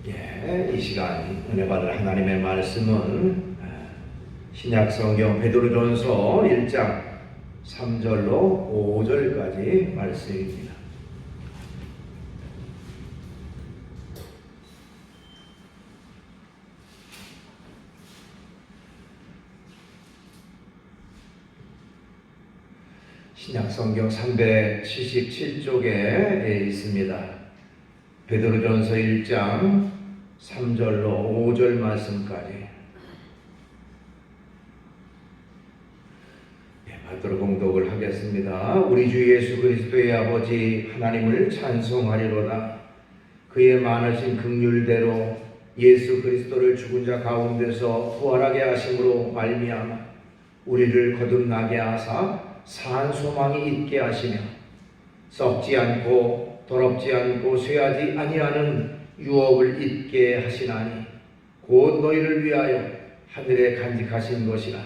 이 시간 은혜 받을 하나님의 말씀은 신약성경 베드로전서 1장 3절로 5절까지 말씀입니다. 신약성경 377쪽에 있습니다. 베드로전서 1장 3절로 5절 말씀까지 받들어 봉독을 하겠습니다. 우리 주 예수 그리스도의 아버지 하나님을 찬송하리로다. 그의 많으신 긍휼대로 예수 그리스도를 죽은 자 가운데서 부활하게 하심으로 말미암아 우리를 거듭나게 하사 산 소망이 있게 하시며 썩지 않고 더럽지 않고 쇠하지 아니하는 유업을 잊게 하시나니 곧 너희를 위하여 하늘에 간직하신 것이라.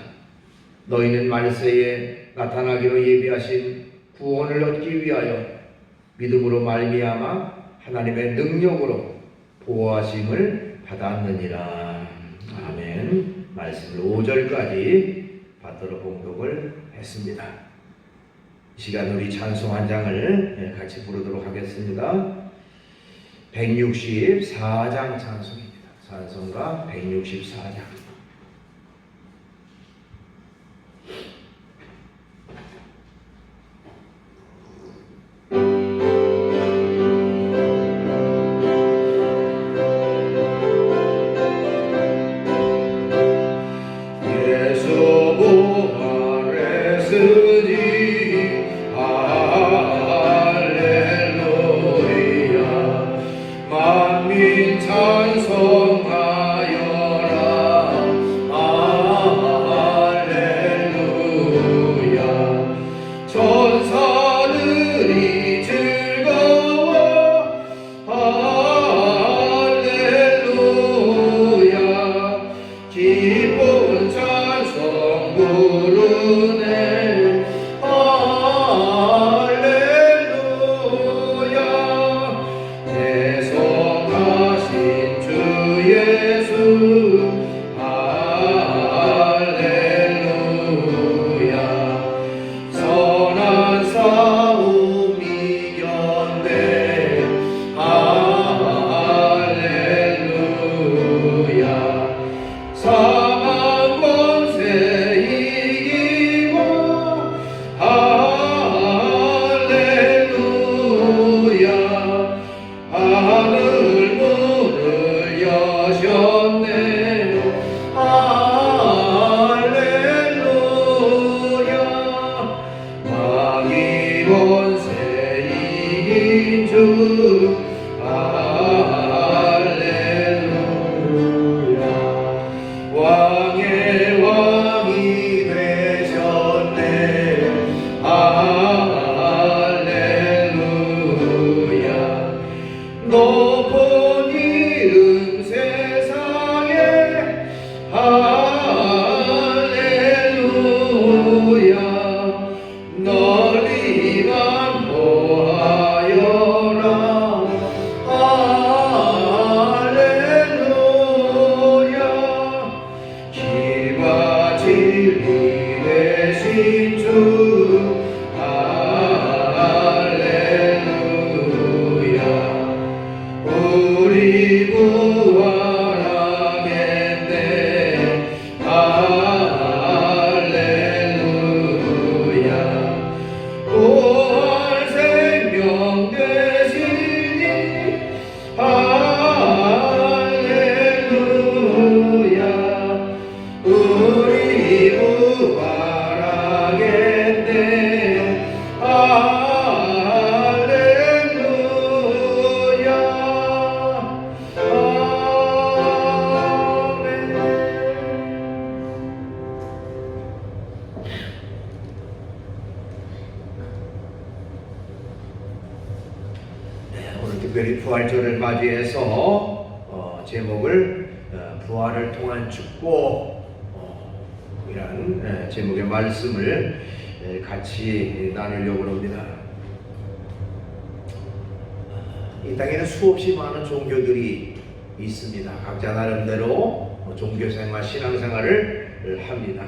너희는 말세에 나타나기로 예비하신 구원을 얻기 위하여 믿음으로 말미암아 하나님의 능력으로 보호하심을 받았느니라. 아멘. 말씀을 5절까지 받들어 봉독을 했습니다. 이 시간 우리 찬송 한 장을 같이 부르도록 하겠습니다. 164장 찬송입니다. 찬송가 164장. 특별히 부활절을 맞이해서 제목을 부활을 통한 축복이라는 제목의 말씀을 같이 나누려고 합니다. 이 땅에는 수없이 많은 종교들이 있습니다. 각자 나름대로 종교생활, 신앙생활을 합니다.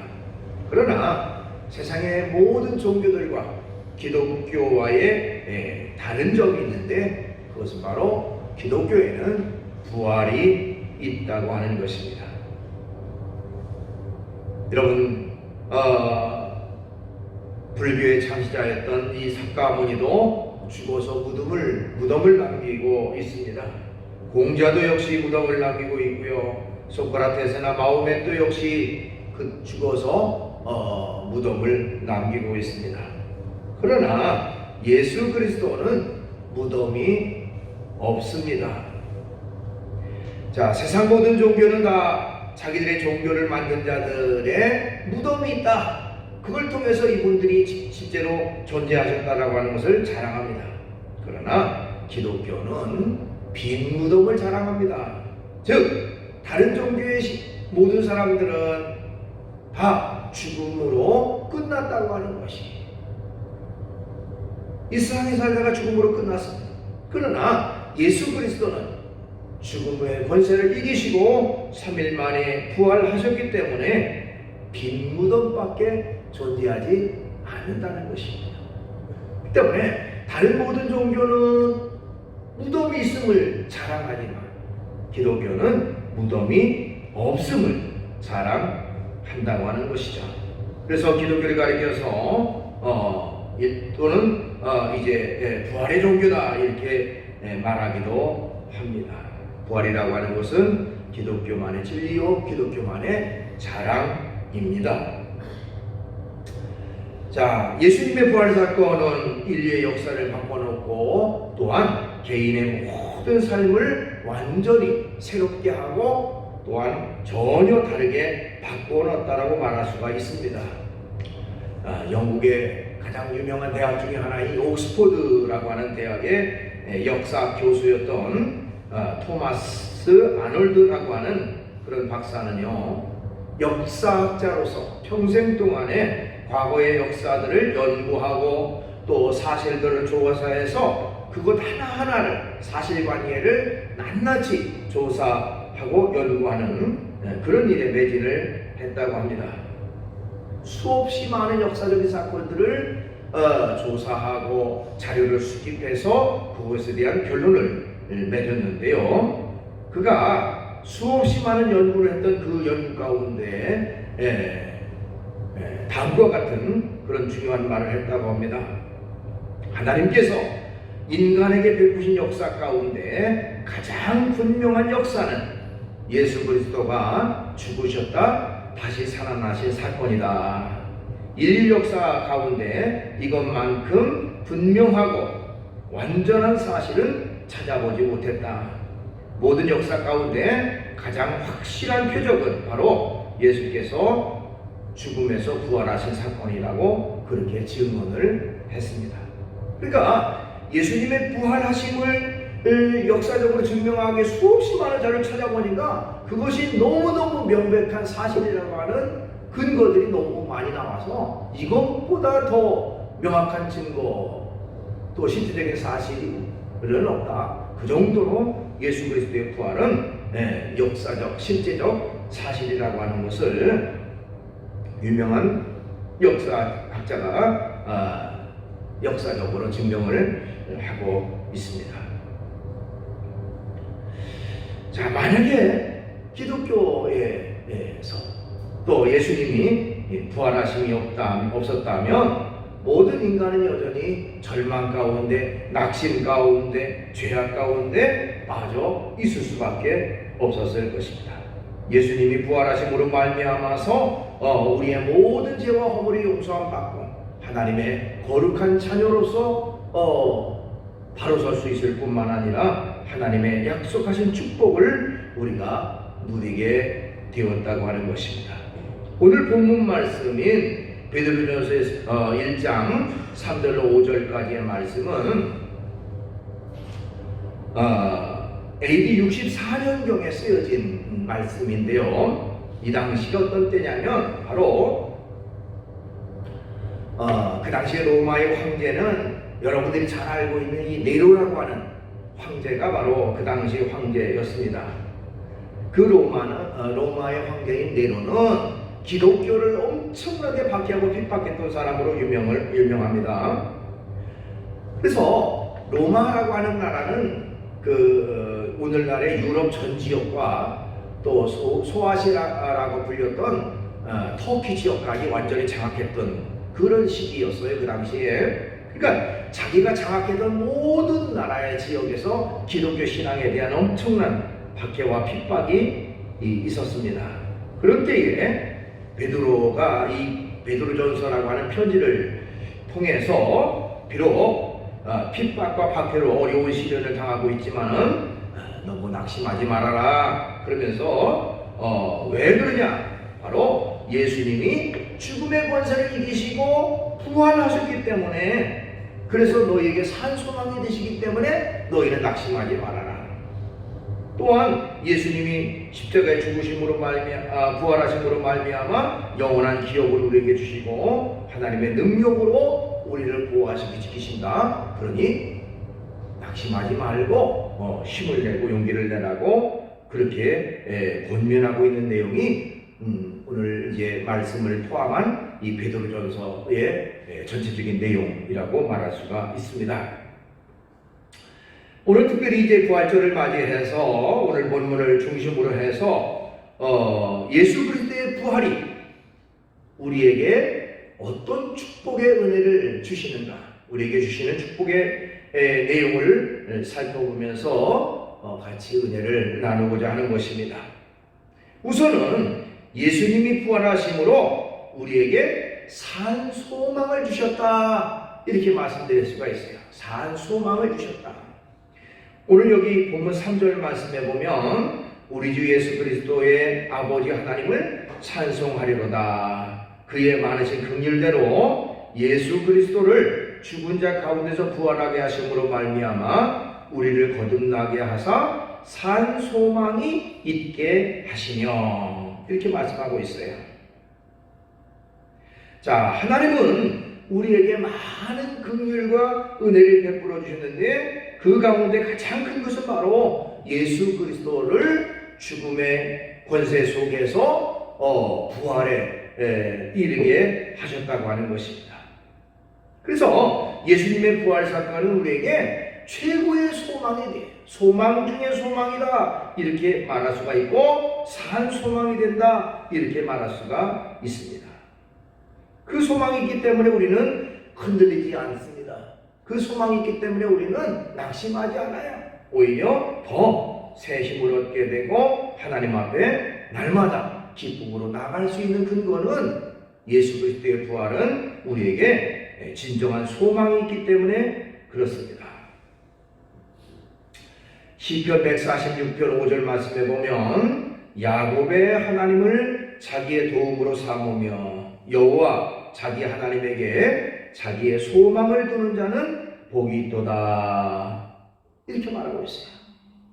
그러나 세상의 모든 종교들과 기독교와의 다른 점이 있는데 그것은 바로 기독교에는 부활이 있다고 하는 것입니다. 여러분, 불교의 창시자였던 이 석가모니도 죽어서 무덤을 남기고 있습니다. 공자도 역시 무덤을 남기고 있고요. 소크라테스나 마호멧도 역시 죽어서 무덤을 남기고 있습니다. 그러나 예수 그리스도는 무덤이 없습니다. 자, 세상 모든 종교는 다 자기들의 종교를 만든 자들의 무덤이 있다. 그걸 통해서 이분들이 실제로 존재하셨다라고 하는 것을 자랑합니다. 그러나 기독교는 빈 무덤을 자랑합니다. 즉, 다른 종교의 모든 사람들은 다 죽음으로 끝났다고 하는 것이, 이 세상에 살다가 죽음으로 끝났습니다. 그러나 예수 그리스도는 죽음의 권세를 이기시고 3일 만에 부활하셨기 때문에 빈 무덤밖에 존재하지 않는다는 것입니다. 그 때문에 다른 모든 종교는 무덤이 있음을 자랑하지만 기독교는 무덤이 없음을 자랑한다고 하는 것이죠. 그래서 기독교를 가리켜서 또는 이제 부활의 종교다 이렇게 말하기도 합니다. 부활이라고 하는 것은 기독교만의 진리요, 기독교만의 자랑입니다. 자, 예수님의 부활 사건은 인류의 역사를 바꿔놓고 또한 개인의 모든 삶을 완전히 새롭게 하고 또한 전혀 다르게 바꿔놓았다라고 말할 수가 있습니다. 영국의 가장 유명한 대학 중에 하나인 옥스포드라고 하는 대학의 역사 교수였던 토마스 아놀드라고 하는 그런 박사는요, 역사학자로서 평생 동안에 과거의 역사들을 연구하고 또 사실들을 조사해서 그것 하나하나를 사실관계를 낱낱이 조사하고 연구하는 그런 일에 매진을 했다고 합니다. 수없이 많은 역사적인 사건들을 조사하고 자료를 수집해서 그것에 대한 결론을 맺었는데요. 그가 수없이 많은 연구를 했던 그 연구 가운데 다음과 같은 그런 중요한 말을 했다고 합니다. 하나님께서 인간에게 베푸신 역사 가운데 가장 분명한 역사는 예수 그리스도가 죽으셨다 다시 살아나신 사건이다. 인류 역사 가운데 이것만큼 분명하고 완전한 사실은 찾아보지 못했다. 모든 역사 가운데 가장 확실한 표적은 바로 예수께서 죽음에서 부활하신 사건이라고 그렇게 증언을 했습니다. 그러니까 예수님의 부활하심을 역사적으로 증명하기 수없이 많은 자료를 찾아보니까 그것이 너무너무 명백한 사실이라고 하는 근거들이 너무 많이 나와서 이것보다 더 명확한 증거 또 실질적인 사실은 없다. 그 정도로 예수 그리스도의 부활은 역사적, 실제적 사실이라고 하는 것을 유명한 역사학자가 역사적으로 증명을 하고 있습니다. 자, 만약에 기독교에서 또 예수님이 부활하심이 없었다면 모든 인간은 여전히 절망 가운데, 낙심 가운데, 죄악 가운데 빠져 있을 수밖에 없었을 것입니다. 예수님이 부활하심으로 말미암아서 우리의 모든 죄와 허물이 용서함 받고 하나님의 거룩한 자녀로서 바로 설 수 있을 뿐만 아니라 하나님의 약속하신 축복을 우리가 누리게 되었다고 하는 것입니다. 오늘 본문 말씀인 베드로전서 1장 3절로 5절까지의 말씀은 AD 64년경에 쓰여진 말씀인데요. 이 당시가 어떤 때냐면 바로 그 당시에 로마의 황제는 여러분들이 잘 알고 있는 이 네로라고 하는 황제가 바로 그 당시 황제였습니다. 그 로마의 황제인 네로는 기독교를 엄청나게 박해하고 핍박했던 사람으로 유명합니다. 그래서 로마라고 하는 나라는 오늘날의 유럽 전 지역과 또 소아시아라고 불렸던 터키 지역까지 완전히 장악했던 그런 시기였어요, 그 당시에. 그러니까 자기가 장악했던 모든 나라의 지역에서 기독교 신앙에 대한 엄청난 박해와 핍박이 있었습니다. 그런 때에 베드로가 이 베드로전서라고 하는 편지를 통해서 비록 핍박과 박해로 어려운 시련을 당하고 있지만은 너무 낙심하지 말아라 그러면서 왜 그러냐? 바로 예수님이 죽음의 권세를 이기시고 부활하셨기 때문에, 그래서 너희에게 산 소망이 되시기 때문에 너희는 낙심하지 말아라. 또한 예수님이 십자가에 죽으심으로 부활하심으로 말미암아 영원한 기업을 우리에게 주시고 하나님의 능력으로 우리를 보호하시고 지키신다. 그러니 낙심하지 말고 힘을 내고 용기를 내라고 그렇게 권면하고 있는 내용이 오늘 이제 말씀을 포함한 이 베드로전서의 전체적인 내용이라고 말할 수가 있습니다. 오늘 특별히 이제 부활절을 맞이해서 오늘 본문을 중심으로 해서 예수 그리스도의 부활이 우리에게 어떤 축복의 은혜를 주시는가, 우리에게 주시는 축복의 내용을 살펴보면서 같이 은혜를 나누고자 하는 것입니다. 우선은 예수님이 부활하심으로 우리에게 산 소망을 주셨다, 이렇게 말씀드릴 수가 있어요. 산 소망을 주셨다. 오늘 여기 본문 3절 말씀에 보면 우리 주 예수 그리스도의 아버지 하나님을 찬송하리로다. 그의 많으신 긍휼대로 예수 그리스도를 죽은 자 가운데서 부활하게 하심으로 말미암아 우리를 거듭나게 하사 산 소망이 있게 하시며, 이렇게 말씀하고 있어요. 자, 하나님은 우리에게 많은 긍휼과 은혜를 베풀어 주셨는데 그 가운데 가장 큰 것은 바로 예수 그리스도를 죽음의 권세 속에서 부활에 이르게 하셨다고 하는 것입니다. 그래서 예수님의 부활 사건은 우리에게 최고의 소망이 돼, 소망 중의 소망이다, 이렇게 말할 수가 있고 산 소망이 된다, 이렇게 말할 수가 있습니다. 그 소망이 있기 때문에 우리는 흔들리지 않습니다. 그 소망이 있기 때문에 우리는 낙심하지 않아요. 오히려 더 새 힘을 얻게 되고 하나님 앞에 날마다 기쁨으로 나갈 수 있는 근거는 예수 그리스도의 부활은 우리에게 진정한 소망이 있기 때문에 그렇습니다. 시편 146편 5절 말씀에 보면 야곱의 하나님을 자기의 도움으로 삼으며 여호와 자기 하나님에게 자기의 소망을 두는 자는 복이 있도다, 이렇게 말하고 있어요.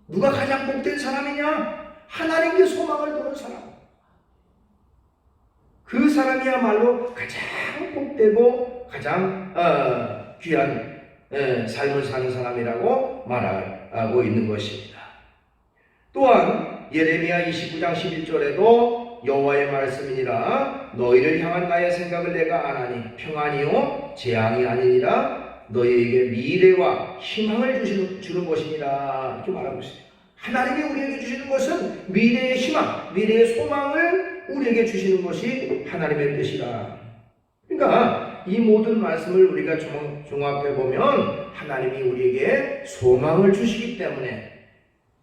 누가 가장 복된 사람이냐? 하나님께 소망을 두는 사람. 그 사람이야말로 가장 복되고 가장 귀한 삶을 사는 사람이라고 말하고 있는 것입니다. 또한 예레미야 29장 11절에도 여호와의 말씀이니라 너희를 향한 나의 생각을 내가 아나니 평안이요 재앙이 아니니라 너희에게 미래와 희망을 주는 것이니라, 이렇게 말하고 있어요. 하나님이 우리에게 주시는 것은 미래의 희망, 미래의 소망을 우리에게 주시는 것이 하나님의 뜻이라. 그러니까 이 모든 말씀을 우리가 종합해 보면 하나님이 우리에게 소망을 주시기 때문에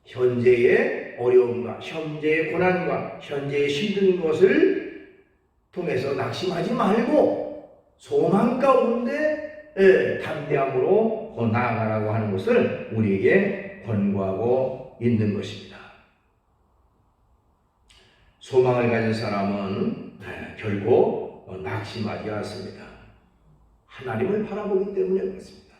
현재의 어려움과 현재의 고난과 현재의 힘든 것을 통해서 낙심하지 말고 소망 가운데 담대함으로 나아가라고 하는 것을 우리에게 권고하고 있는 것입니다. 소망을 가진 사람은 결코 낙심하지 않습니다. 하나님을 바라보기 때문에 그렇습니다.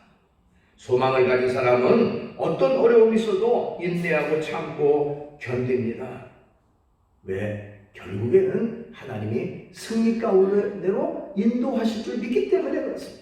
소망을 가진 사람은 어떤 어려움이 있어도 인내하고 참고 견딥니다. 왜? 결국에는 하나님이 승리 가운데로 인도하실 줄 믿기 때문에 그렇습니다.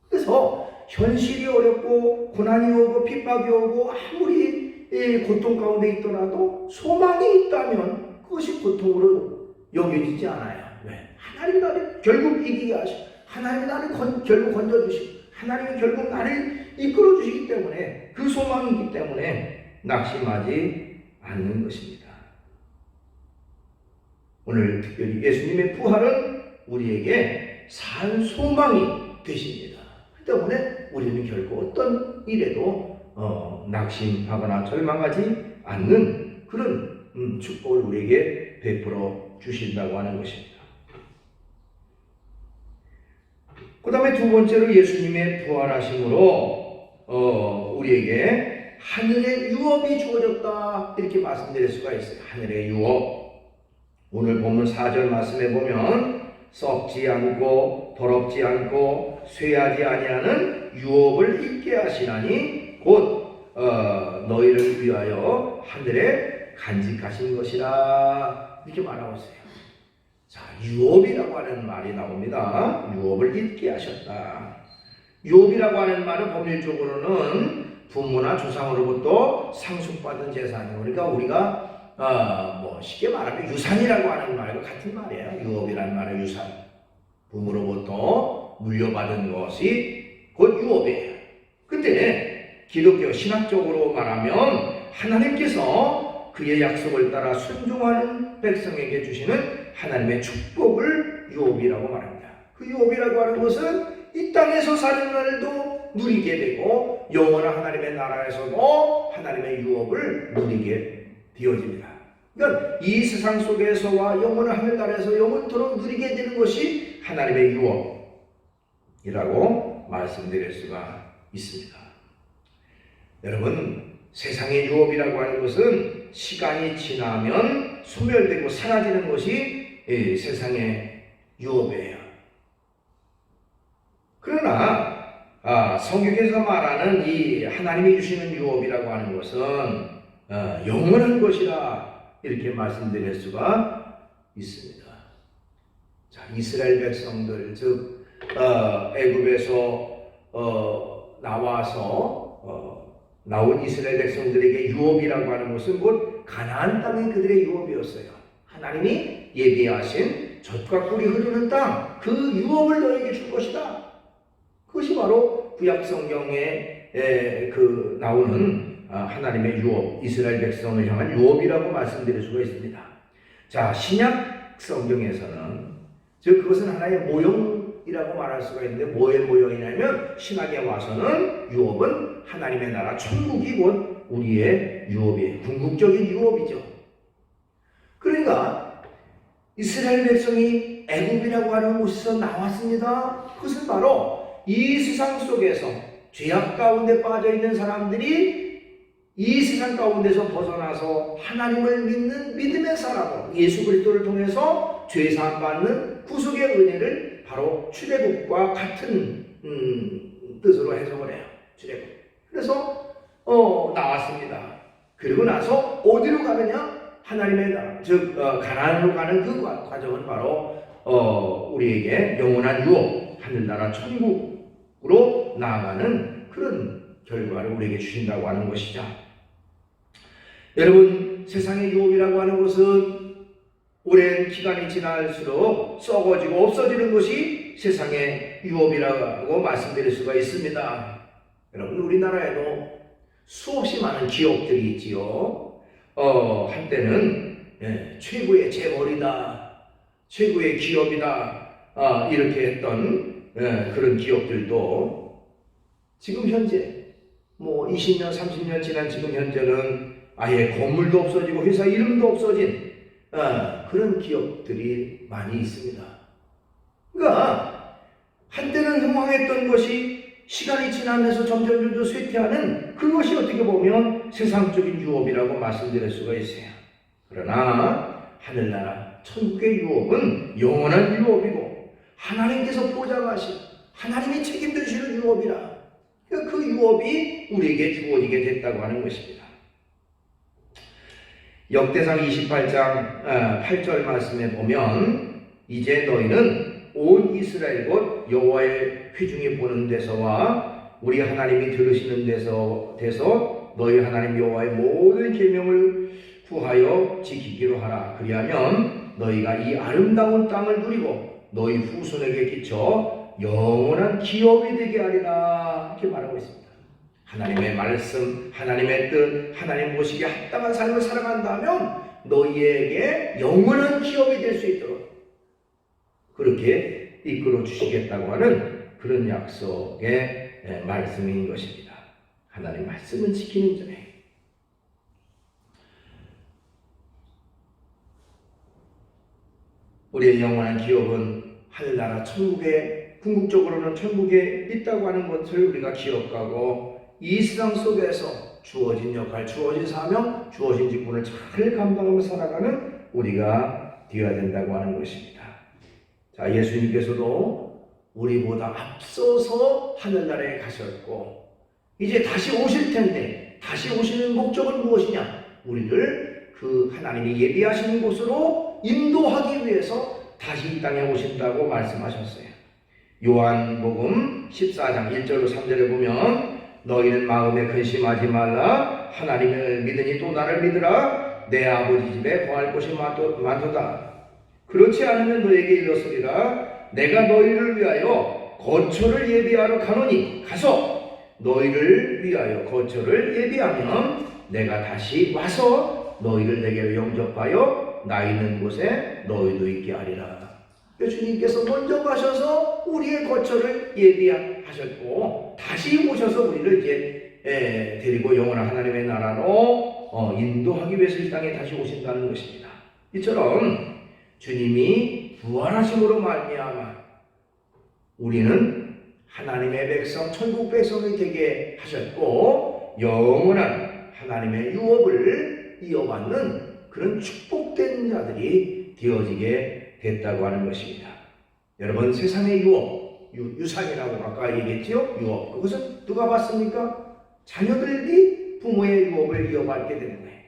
그래서 현실이 어렵고 고난이 오고 핍박이 오고 아무리 이 고통 가운데 있더라도 소망이 있다면 그것이 고통으로 여겨지지 않아요. 왜? 하나님이 나를 결국 이기게 하시고 하나님이 나를 결국 건져주시고 하나님이 결국 나를 이끌어주시기 때문에 그 소망이 있기 때문에 낙심하지 않는 것입니다. 오늘 특별히 예수님의 부활은 우리에게 산 소망이 되십니다. 그 때문에 우리는 결코 어떤 일에도 낙심하거나 절망하지 않는 그런 축복을 우리에게 베풀어 주신다고 하는 것입니다. 그 다음에 두 번째로 예수님의 부활하심으로 우리에게 하늘의 유업이 주어졌다 이렇게 말씀드릴 수가 있어요. 하늘의 유업. 오늘 본문 4절 말씀에 보면 썩지 않고 더럽지 않고 쇠하지 아니하는 유업을 있게 하시나니 곧 너희를 위하여 하늘에 간직하신 것이라 이렇게 말하고 있어요. 자, 유업이라고 하는 말이 나옵니다. 유업을 잊게 하셨다. 유업이라고 하는 말은 법률적으로는 부모나 조상으로부터 상속받은 재산이에요. 그러니까 우리가 쉽게 말하면 유산이라고 하는 말과 같은 말이에요. 유업이라는 말은 유산. 부모로부터 물려받은 것이 곧 유업이에요. 근데 기독교 신학적으로 말하면 하나님께서 그의 약속을 따라 순종하는 백성에게 주시는 하나님의 축복을 유업이라고 말합니다. 그 유업이라고 하는 것은 이 땅에서 사는 날도 누리게 되고 영원한 하나님의 나라에서도 하나님의 유업을 누리게 되어집니다. 그러니까 이 세상 속에서와 영원한 하늘나라에서 영원토록 누리게 되는 것이 하나님의 유업이라고 말씀드릴 수가 있습니다. 여러분, 세상의 유업이라고 하는 것은 시간이 지나면 소멸되고 사라지는 것이 세상의 유업이에요. 그러나 성경에서 말하는 이 하나님이 주시는 유업이라고 하는 것은 영원한 것이라 이렇게 말씀드릴 수가 있습니다. 자, 이스라엘 백성들 즉 애굽에서 나온 이스라엘 백성들에게 유업이라고 하는 것은 곧 가나안 땅이 그들의 유업이었어요. 하나님이 예비하신 젖과 꿀이 흐르는 땅, 그 유업을 너에게 줄 것이다. 그것이 바로 구약 성경에 나오는 하나님의 유업, 이스라엘 백성을 향한 유업이라고 말씀드릴 수가 있습니다. 자, 신약 성경에서는 즉 그것은 하나의 모형이라고 말할 수가 있는데 뭐의 모형이냐면 신약에 와서는 유업은 하나님의 나라 천국이 곧 우리의 유업이에요. 궁극적인 유업이죠. 그러니까 이스라엘 백성이 애굽이라고 하는 곳에서 나왔습니다. 그것은 바로 이 세상 속에서 죄악 가운데 빠져 있는 사람들이 이 세상 가운데서 벗어나서 하나님을 믿는 믿음의 사람으로 예수 그리스도를 통해서 죄 사함 받는 구속의 은혜를 바로 출애굽과 같은 뜻으로 해석을 해요. 출애굽. 그래서 나왔습니다. 그리고 나서 어디로 가느냐? 하나님의 나라, 즉 가나안으로 가는 그 과정은 바로 우리에게 영원한 유업, 하늘나라 천국으로 나아가는 그런 결과를 우리에게 주신다고 하는 것이죠. 여러분, 세상의 유업이라고 하는 것은 오랜 기간이 지날수록 썩어지고 없어지는 것이 세상의 유업이라고 말씀드릴 수가 있습니다. 여러분, 우리나라에도 수없이 많은 기업들이 있지요. 한때는 최고의 재벌이다, 최고의 기업이다 이렇게 했던 그런 기업들도 지금 현재 20년, 30년 지난 지금 현재는 아예 건물도 없어지고 회사 이름도 없어진 그런 기업들이 많이 있습니다. 그러니까 한때는 흥황했던 것이 시간이 지나면서 점점 쇠퇴하는 그것이 어떻게 보면 세상적인 유업이라고 말씀드릴 수가 있어요. 그러나 하늘나라 천국의 유업은 영원한 유업이고 하나님께서 보장하신 하나님이 책임져 주시는 유업이라 그 유업이 우리에게 주어지게 됐다고 하는 것입니다. 역대상 28장 8절 말씀에 보면 이제 너희는 온 이스라엘 곧 여호와의 회중이 보는 데서와 우리 하나님이 들으시는 데서 너희 하나님 여호와의 모든 계명을 구하여 지키기로 하라. 그리하면 너희가 이 아름다운 땅을 누리고 너희 후손에게 끼쳐 영원한 기업이 되게 하리라. 이렇게 말하고 있습니다. 하나님의 말씀, 하나님의 뜻, 하나님 보시기에 합당한 삶을 살아간다면 너희에게 영원한 기업이 될 수 있도록 그렇게 이끌어 주시겠다고 하는 그런 약속의 말씀인 것입니다. 하나님 말씀을 지키는 자에 우리의 영원한 기업은 하늘나라 천국에, 궁극적으로는 천국에 있다고 하는 것을 우리가 기억하고 이 세상 속에서 주어진 역할, 주어진 사명, 주어진 직분을 잘 감당하며 살아가는 우리가 되어야 된다고 하는 것입니다. 자, 예수님께서도 우리보다 앞서서 하늘나라에 가셨고 이제 다시 오실 텐데 다시 오시는 목적은 무엇이냐? 우리를 그 하나님이 예비하시는 곳으로 인도하기 위해서 다시 이 땅에 오신다고 말씀하셨어요. 요한복음 14장 1절로 3절에 보면 너희는 마음에 근심하지 말라. 하나님을 믿으니 또 나를 믿으라. 내 아버지 집에 거할 곳이 많도다. 그렇지 않으면 너에게 이르렀으리라. 내가 너희를 위하여 거처를 예비하러 가노니 가서 너희를 위하여 거처를 예비하면 내가 다시 와서 너희를 내게로 영접하여 나 있는 곳에 너희도 있게 하리라. 주님께서 먼저 가셔서 우리의 거처를 예비하셨고 다시 오셔서 우리를 이제 데리고 영원한 하나님의 나라로 인도하기 위해서 이 땅에 다시 오신다는 것입니다. 이처럼 주님이 부활하심으로 말미암아 우리는 하나님의 백성, 천국 백성이 되게 하셨고 영원한 하나님의 유업을 이어받는 그런 축복된 자들이 되어지게 됐다고 하는 것입니다. 여러분, 세상의 유업, 유산이라고 아까 얘기했죠? 유업. 그것은 누가 받습니까? 자녀들이 부모의 유업을 이어받게 되는 거예요.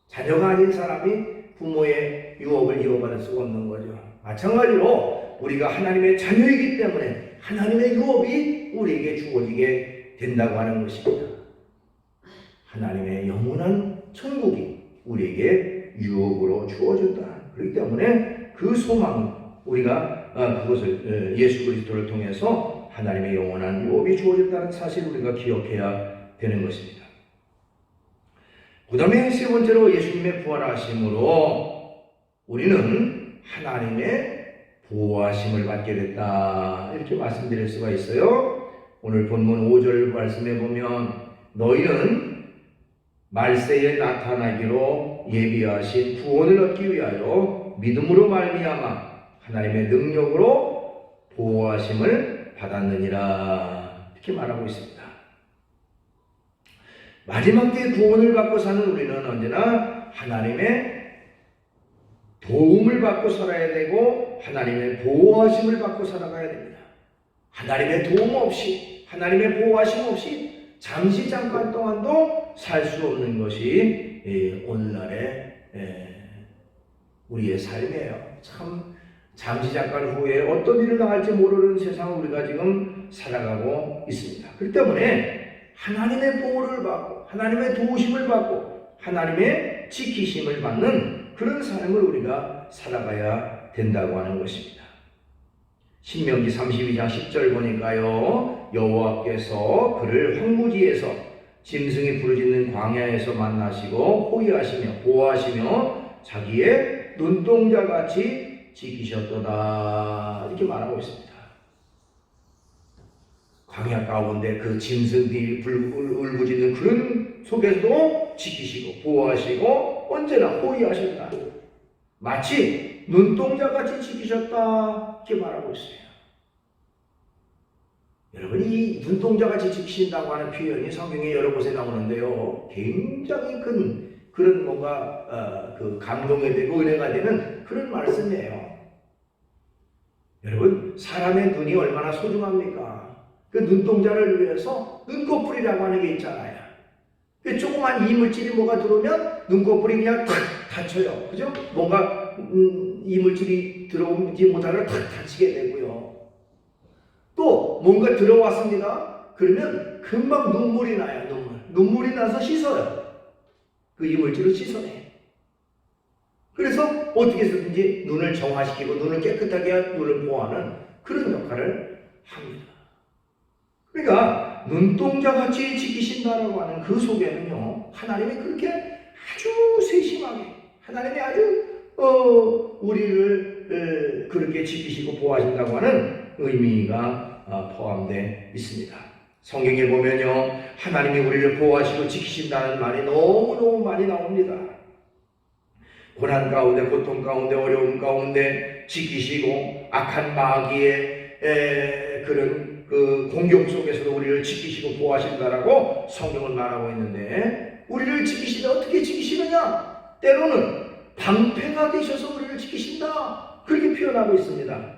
자녀가 아닌 사람이 부모의 유업을 이어받을 수가 없는 거죠. 마찬가지로 우리가 하나님의 자녀이기 때문에 하나님의 유업이 우리에게 주어지게 된다고 하는 것입니다. 하나님의 영원한 천국이 우리에게 유업으로 주어진다. 그렇기 때문에 그 소망, 우리가 그것을 예수 그리스도를 통해서 하나님의 영원한 유업이 주어졌다는 사실을 우리가 기억해야 되는 것입니다. 그 다음에 세 번째로 예수님의 부활하심으로 우리는 하나님의 보호하심을 받게 됐다. 이렇게 말씀드릴 수가 있어요. 오늘 본문 5절 말씀에 보면 너희는 말세에 나타나기로 예비하신 구원을 얻기 위하여 믿음으로 말미암아 하나님의 능력으로 보호하심을 받았느니라. 이렇게 말하고 있습니다. 마지막 때에 구원을 받고 사는 우리는 언제나 하나님의 도움을 받고 살아야 되고 하나님의 보호하심을 받고 살아가야 됩니다. 하나님의 도움 없이, 하나님의 보호하심 없이 잠시 잠깐 동안도 살 수 없는 것이 오늘날의 우리의 삶이에요. 참 잠시 잠깐 후에 어떤 일을 당할지 모르는 세상을 우리가 지금 살아가고 있습니다. 그렇기 때문에 하나님의 보호를 받고 하나님의 도우심을 받고 하나님의 지키심을 받는 그런 삶을 우리가 살아가야 된다고 하는 것입니다. 신명기 32장 10절 보니까요, 여호와께서 그를 황무지에서 짐승이 부르짖는 광야에서 만나시고 호위하시며 보호하시며 자기의 눈동자같이 지키셨도다. 이렇게 말하고 있습니다. 광야 가운데 그 짐승들이 울부짖는 그런 속에서도 지키시고 보호하시고 언제나 호위하셨다. 마치 눈동자같이 지키셨다. 이렇게 말하고 있어요. 여러분, 이 눈동자같이 지키신다고 하는 표현이 성경에 여러 곳에 나오는데요, 굉장히 큰 그런 뭔가 그 감동이 되고 은혜가 되는 그런 말씀이에요. 여러분, 사람의 눈이 얼마나 소중합니까? 그 눈동자를 위해서 눈꺼풀이라고 하는 게 있잖아요. 그 조그만 이물질이 뭐가 들어오면 눈꺼풀이 그냥 탁 닫혀요. 그죠? 뭔가 이물질이 들어오지 못하면 탁 닫히게 되고요. 또 뭔가 들어왔습니다. 그러면 금방 눈물이 나요. 눈물이 나서 씻어요. 그 이물질을 씻어내. 그래서 어떻게 해서든지 눈을 정화시키고 눈을 깨끗하게 눈을 보호하는 그런 역할을 합니다. 그러니까 눈동자같이 지키신다라고 하는 그 속에는요, 하나님이 그렇게 아주 세심하게, 하나님이 아주 우리를 그렇게 지키시고 보호하신다고 하는 의미가 포함되어 있습니다. 성경에 보면요, 하나님이 우리를 보호하시고 지키신다는 말이 너무너무 많이 나옵니다. 고난 가운데, 고통 가운데, 어려움 가운데 지키시고 악한 마귀의 그런 그 공격 속에서도 우리를 지키시고 보호하신다라고 성경은 말하고 있는데, 우리를 지키시다 어떻게 지키시느냐? 때로는 방패가 되셔서 우리를 지키신다, 그렇게 표현하고 있습니다.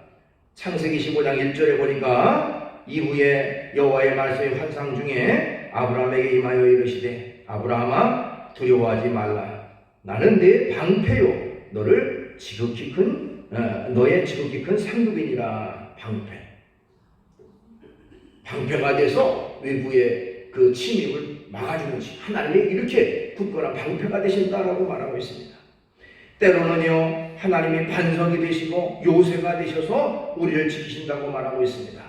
창세기 15장 1절에 보니까 이후에 여호와의 말씀의 환상 중에 아브라함에게 임하여 이르시되 아브라함아 두려워하지 말라. 나는 네 방패요 너를 지극히 큰 너의 지극히 큰 상급이니라. 방패가 돼서 외부의 그 침입을 막아주는 것이 하나님이 이렇게 굳건한 방패가 되신다라고 말하고 있습니다. 때로는요, 하나님이 반석이 되시고 요새가 되셔서 우리를 지키신다고 말하고 있습니다.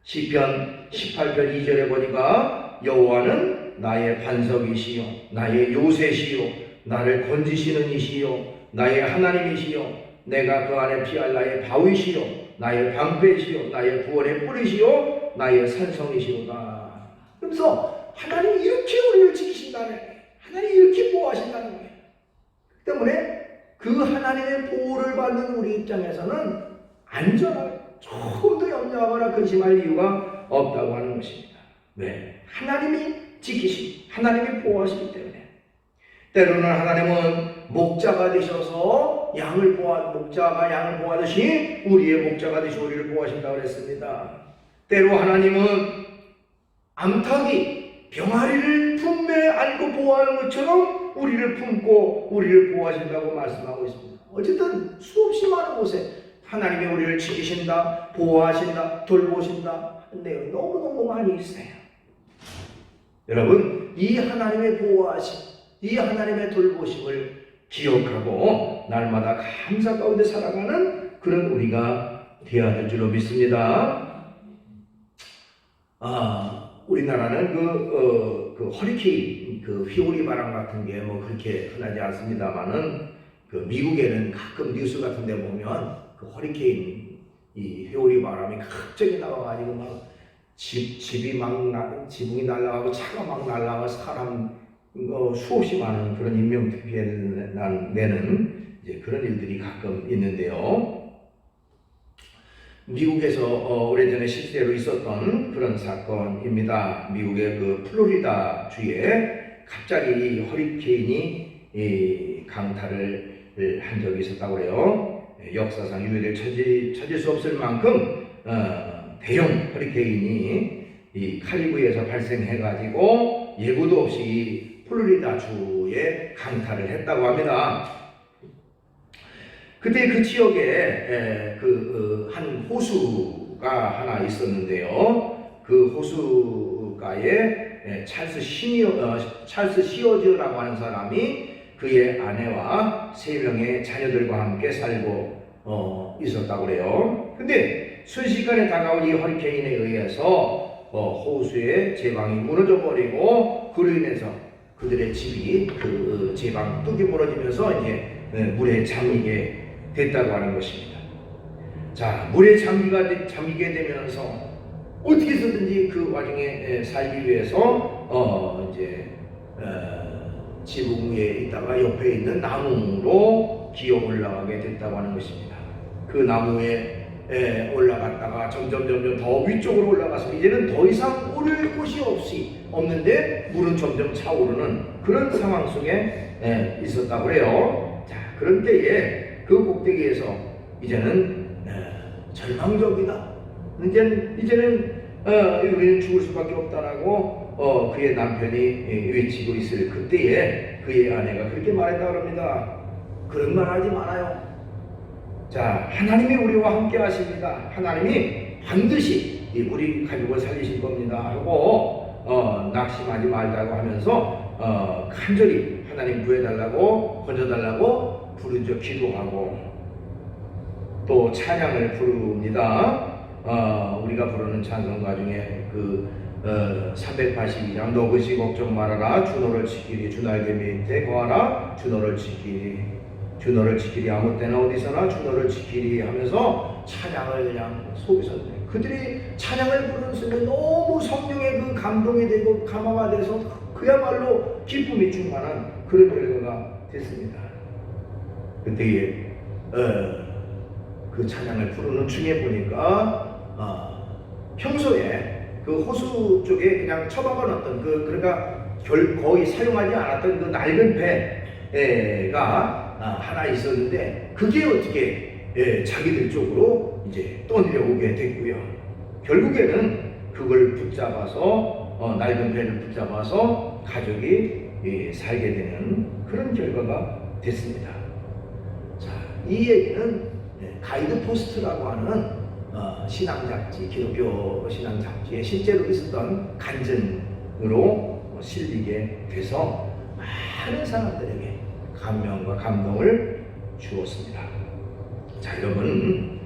시편 18편 2절에 보니까 여호와는 나의 반석이시요 나의 요새시요 나를 건지시는 이시요 나의 하나님이시요 내가 그 안에 피할 나의 바위시요 나의 방패시요 나의 구원의 뿌리시요 나의 산성이시로다. 그래서 하나님이 이렇게 우리를 지키신다는 거예요. 하나님이 이렇게 보호하신다는 거예요. 그 때문에 그 하나님의 보호를 받는 우리 입장에서는 안전하게 조금도 염려하거나 근심할 이유가 없다고 하는 것입니다. 왜? 하나님이 지키시고 하나님이 보호하시기 때문에. 때로는 하나님은 목자가 되셔서 목자가 양을 보호하듯이 우리의 목자가 되셔 우리를 보호하신다고 그랬습니다. 때로 하나님은 암탉이 병아리를 품에 안고 보호하는 것처럼 우리를 품고 우리를 보호하신다고 말씀하고 있습니다. 어쨌든 수없이 많은 곳에 하나님이 우리를 지키신다, 보호하신다, 돌보신다 하는 내용이 너무너무 많이 있어요. 여러분, 이 하나님의 보호하심, 이 하나님의 돌보심을 기억하고 날마다 감사 가운데 살아가는 그런 우리가 되어야 될 줄로 믿습니다. 우리나라는 그 허리케인, 그 휘오리 바람 같은 게 뭐 그렇게 흔하지 않습니다만은 그 미국에는 가끔 뉴스 같은 데 보면 그 허리케인, 이 휘오리 바람이 갑자기 나와가지고 막 지붕이 날아가고 차가 막 날아가고 사람 수없이 많은 그런 인명 피해를 내는 이제 그런 일들이 가끔 있는데요. 미국에서 오래전에 실제로 있었던 그런 사건입니다. 미국의 그 플로리다 주에 갑자기 허리케인이 강타를 한 적이 있었다고 그래요. 역사상 유례를 찾을 수 없을 만큼 대형 허리케인이 이 카리브해에서 발생해가지고 예고도 없이 플로리다 주에 강타를 했다고 합니다. 그때 그 지역에 한 호수가 하나 있었는데요. 그 호수가에 찰스 시어즈라고 하는 사람이 그의 아내와 3명의 자녀들과 함께 살고 있었다고 그래요. 근데 순식간에 다가온 이 허리케인에 의해서 호수의 제방이 무너져 버리고 그로 인해서 그들의 집이 그 제방 뚝이 무너지면서 이제 물에 잠기게 됐다고 하는 것입니다. 자, 물에 잠기게 되면서 어떻게 해서든지 그 와중에 살기 위해서 지붕 위에 있다가 옆에 있는 나무로 기어 올라가게 됐다고 하는 것입니다. 그 나무에 올라갔다가 점점 더 위쪽으로 올라가서 이제는 더 이상 오를 곳이 없는데 물은 점점 차오르는 그런 상황 속에 있었다고 해요. 자, 그런 때에 그 꼭대기에서 이제는 절망적이다. 이제는 우리는 죽을 수밖에 없다라고 그의 남편이 외치고 있을 그때에 그의 아내가 그렇게 말했다고 합니다. 그런 말 하지 말아요. 자, 하나님이 우리와 함께 하십니다. 하나님이 반드시 우리 가족을 살리실 겁니다 하고 낙심하지 말자고 하면서 간절히 하나님 구해달라고 건져달라고 부르짖어 기도하고 또 찬양을 부릅니다. 우리가 부르는 찬송가 중에 382장 너그시 걱정 말아라 주 너를 지키리 주 날개 밑에 거하라 주 너를 지키리 아무 때나 어디서나 주 너를 지키리 하면서 찬양을 그냥 속에서 그들이 찬양을 부르는 순간 너무 성령의 그 감동이 되고 감화가 돼서 그야말로 기쁨이 충만한 그런 결과가 됐습니다. 그때에 그 찬양을 부르는 중에 보니까 평소에 그 호수 쪽에 그냥 처박아 놨던 그러니까 거의 사용하지 않았던 그 낡은 배가 하나 있었는데 그게 어떻게 자기들 쪽으로 이제 떠내려오게 됐고요. 결국에는 그걸 붙잡아서 낡은 배를 붙잡아서 가족이 살게 되는 그런 결과가 됐습니다. 자, 이 얘기는 가이드 포스트라고 하는 신앙잡지, 기독교 신앙잡지에 실제로 있었던 간증으로 실리게 돼서 많은 사람들에게 감명과 감동을 주었습니다. 자, 여러분,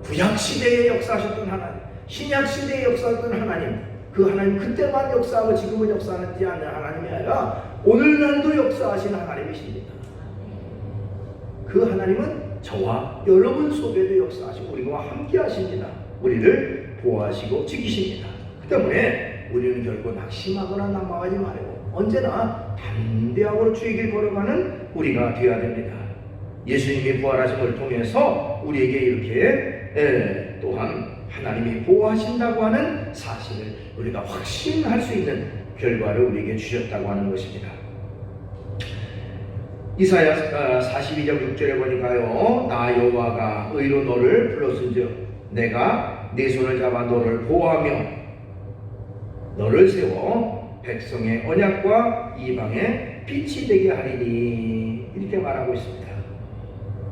구약시대에 역사하셨던 하나님, 신약시대에 역사하셨던 하나님, 그 하나님 그때만 역사하고 지금은 역사하지 않는 하나님이 아니라 오늘날도 역사하신 하나님이십니다. 그 하나님은 저와 여러분 속에도 역사하시고 우리와 함께 하십니다. 우리를 보호하시고 지키십니다. 그 때문에 우리는 결코 낙심하거나 낙망하지 말고 언제나 담대하고 주의 길 걸어가는 우리가 되어야 됩니다. 예수님이 부활하심을 통해서 우리에게 이렇게 또한 하나님이 보호하신다고 하는 사실을 우리가 확신할 수 있는 결과를 우리에게 주셨다고 하는 것입니다. 이사야 42장 6절에 보니까요, 나 여호와가 의로 너를 불렀은즉 내가 네 손을 잡아 너를 보호하며 너를 세워 백성의 언약과 이방의 빛이 되게 하리니 이렇게 말하고 있습니다.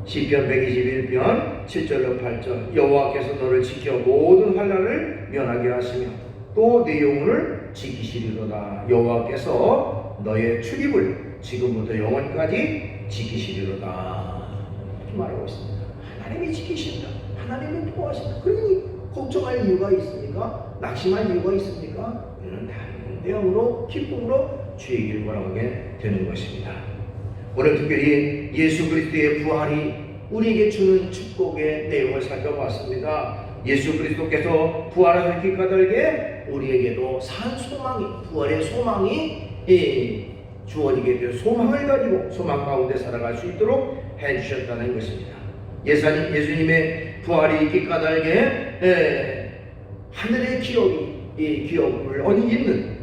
시편 121편 7절로 8절 여호와께서 너를 지켜 모든 환난을 면하게 하시며 또 네 영혼을 지키시리로다. 여호와께서 너의 출입을 지금부터 영원까지 지키시리로다. 이렇게 말하고 있습니다. 하나님이 지키신다. 하나님이 보호하신다. 그러니 걱정할 이유가 있습니까? 낙심할 이유가 있습니까? 우리는 담대함으로 기쁨으로 주의 길 걸어가게 되는 것입니다. 오늘 특별히 예수 그리스도의 부활이 우리에게 주는 축복의 내용을 살펴봤습니다. 예수 그리스도께서 부활하셨기 까닭에 우리에게도 산 소망이, 부활의 소망이 주어지게 되어 소망을 가지고 소망 가운데 살아갈 수 있도록 해주셨다는 것입니다. 예수님의 부활이 있기 까닭에 하늘의 기업을 어디 있는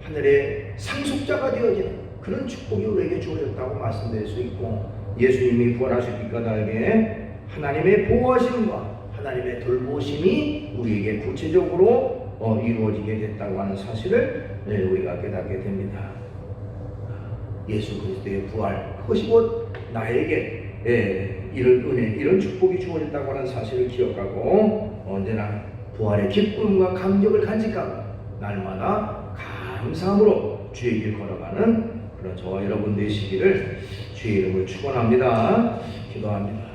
하늘의 상속자가 되어지는 그런 축복이 우리에게 주어졌다고 말씀드릴 수 있고, 예수님이 부활하셨기 까닭에 하나님의 보호하심과 하나님의 돌보심이 우리에게 구체적으로 이루어지게 됐다고 하는 사실을 우리가 깨닫게 됩니다. 예수 그리스도의 부활, 그것이 곧 나에게 이런 은혜, 이런 축복이 주어졌다고 하는 사실을 기억하고 언제나 부활의 기쁨과 감격을 간직하고 날마다 감사함으로 주의 길 걸어가는 그런 저와 여러분 되시기를 주의 이름으로 축원합니다. 기도합니다.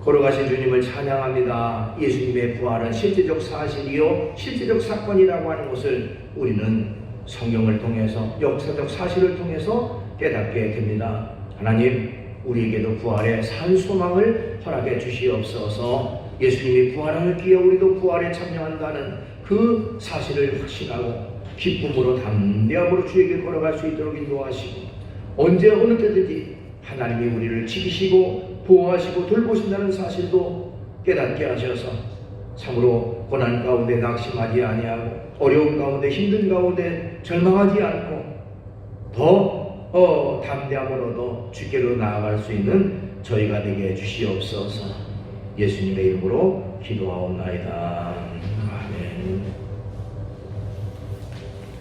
걸어가신 주님을 찬양합니다. 예수님의 부활은 실제적 사실이요 실제적 사건이라고 하는 것을 우리는 성경을 통해서 역사적 사실을 통해서 깨닫게 됩니다. 하나님, 우리에게도 부활의 산 소망을 허락해 주시옵소서. 예수님이 부활하였기에 우리도 부활에 참여한다는 그 사실을 확신하고 기쁨으로 담대함으로 주의 길 걸어갈 수 있도록 인도하시고, 언제 어느 때든지 하나님이 우리를 지키시고 보호하시고 돌보신다는 사실도 깨닫게 하셔서 참으로 고난 가운데 낙심하지 아니하고 어려운 가운데 힘든 가운데 절망하지 않고 더 담대함으로도 주께로 나아갈 수 있는 저희가 되게 해주시옵소서. 예수님의 이름으로 기도하옵나이다. 아멘.